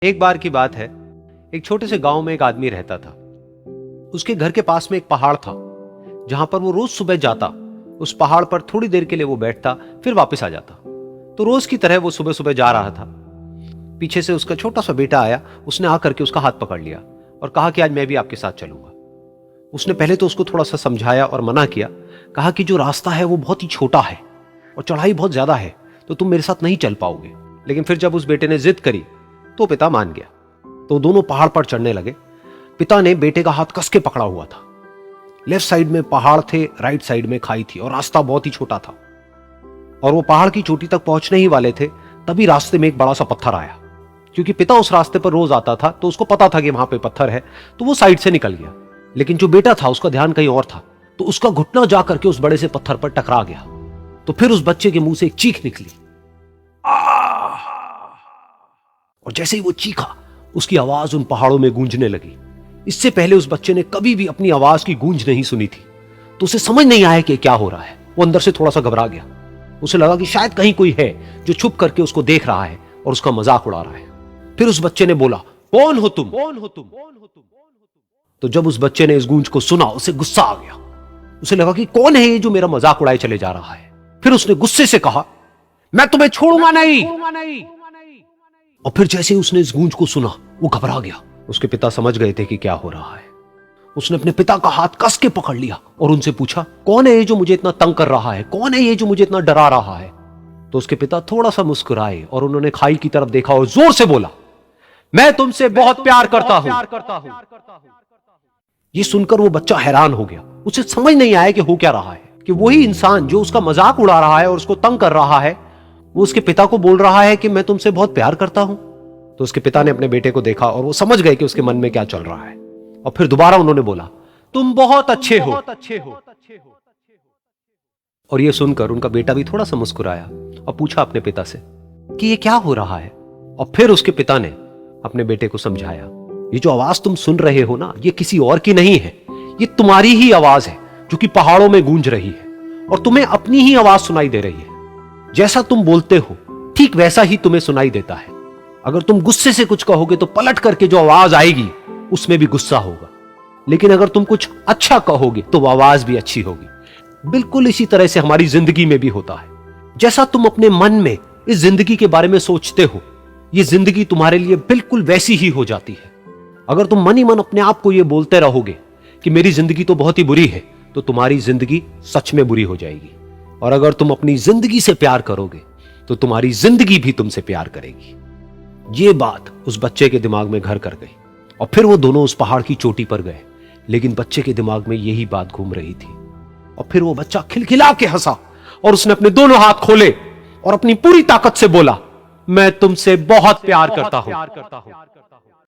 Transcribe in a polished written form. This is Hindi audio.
एक बार की बात है, एक छोटे से गांव में एक आदमी रहता था। उसके घर के पास में एक पहाड़ था जहां पर वो रोज सुबह जाता। उस पहाड़ पर थोड़ी देर के लिए वो बैठता, फिर वापस आ जाता। तो रोज की तरह वो सुबह सुबह जा रहा था। पीछे से उसका छोटा सा बेटा आया। उसने आकर के उसका हाथ पकड़ लिया और कहा कि आज मैं भी आपके साथ चलूंगा। उसने पहले तो उसको थोड़ा सा समझाया और मना किया। कहा कि जो रास्ता है वो बहुत ही छोटा है और चढ़ाई बहुत ज्यादा है, तो तुम मेरे साथ नहीं चल पाओगे। लेकिन फिर जब उस बेटे ने जिद करी तो पिता मान गया। तो दोनों पहाड़ पर चढ़ने लगे। पिता ने बेटे का हाथ कस के पकड़ा हुआ था। लेफ्ट साइड में पहाड़ थे, राइट साइड में खाई थी और रास्ता बहुत ही छोटा था। और वो पहाड़ की चोटी तक पहुंचने ही वाले थे, तभी रास्ते में एक बड़ा सा पत्थर आया। क्योंकि पिता उस रास्ते पर रोज आता था तो उसको पता था कि वहां पे पत्थर है, तो वो साइड से निकल गया। लेकिन जो बेटा था उसका ध्यान कहीं और था, तो उसका घुटना जाकर के उस बड़े से पत्थर पर टकरा गया। तो फिर उस बच्चे के मुंह से एक चीख निकली। और जैसे ही वो चीखा, उसकी आवाज उन पहाड़ों में गूंजने लगी। इससे पहले उस बच्चे ने कभी भी अपनी आवाज की गूंज नहीं सुनी थी, तो उसे समझ नहीं आया कि क्या हो रहा है। वो अंदर से थोड़ा सा घबरा गया। उसे लगा कि शायद कहीं कोई है जो छुप करके उसको देख रहा है और उसका मजाक उड़ा रहा है। फिर उस बच्चे ने बोला, कौन हो तुम? तो जब उस बच्चे ने इस गूंज को सुना, उसे गुस्सा आ गया। उसे लगा कि कौन है ये जो मेरा मजाक उड़ाए चले जा रहा है। फिर उसने गुस्से से कहा, मैं तुम्हें छोड़ूंगा नहीं। और फिर जैसे ही उसने इस गूंज को सुना, वो घबरा गया। उसके पिता समझ गए थे कि क्या हो रहा है। उसने अपने पिता का हाथ कस के पकड़ लिया और उनसे पूछा, कौन है ये जो मुझे इतना तंग कर रहा है? कौन है ये जो मुझे इतना डरा रहा है? तो उसके पिता थोड़ा सा मुस्कुराए और उन्होंने खाई की तरफ देखा और जोर से बोला, मैं तुमसे बहुत प्यार करता हूं। ये सुनकर वो बच्चा हैरान हो गया। उसे समझ नहीं आया कि हो क्या रहा है, कि वही इंसान जो उसका मजाक उड़ा रहा है और उसको तंग कर रहा है, वो उसके पिता को बोल रहा है कि मैं तुमसे बहुत प्यार करता हूं। तो उसके पिता ने अपने बेटे को देखा और वो समझ गए कि उसके मन में क्या चल रहा है। और फिर दोबारा उन्होंने बोला, तुम बहुत अच्छे हो। और ये सुनकर उनका बेटा भी थोड़ा सा मुस्कुराया और पूछा अपने पिता से कि ये क्या हो रहा है। और फिर उसके पिता ने अपने बेटे को समझाया, ये जो आवाज तुम सुन रहे हो ना, ये किसी और की नहीं है, ये तुम्हारी ही आवाज है जो कि पहाड़ों में गूंज रही है और तुम्हें अपनी ही आवाज सुनाई दे रही है। जैसा तुम बोलते हो ठीक वैसा ही तुम्हें सुनाई देता है। अगर तुम गुस्से से कुछ कहोगे तो पलट करके जो आवाज आएगी उसमें भी गुस्सा होगा, लेकिन अगर तुम कुछ अच्छा कहोगे तो वो आवाज भी अच्छी होगी। बिल्कुल इसी तरह से हमारी जिंदगी में भी होता है। जैसा तुम अपने मन में इस जिंदगी के बारे में सोचते हो, ये जिंदगी तुम्हारे लिए बिल्कुल वैसी ही हो जाती है। अगर तुम मन ही मन अपने आप को ये बोलते रहोगे कि मेरी जिंदगी तो बहुत ही बुरी है, तो तुम्हारी जिंदगी सच में बुरी हो जाएगी। और अगर तुम अपनी जिंदगी से प्यार करोगे तो तुम्हारी जिंदगी भी तुमसे प्यार करेगी। ये बात उस बच्चे के दिमाग में घर कर गई और फिर वो दोनों उस पहाड़ की चोटी पर गए। लेकिन बच्चे के दिमाग में यही बात घूम रही थी। और फिर वो बच्चा खिलखिला के हंसा और उसने अपने दोनों हाथ खोले और अपनी पूरी ताकत से बोला, मैं तुमसे बहुत प्यार करता हूं।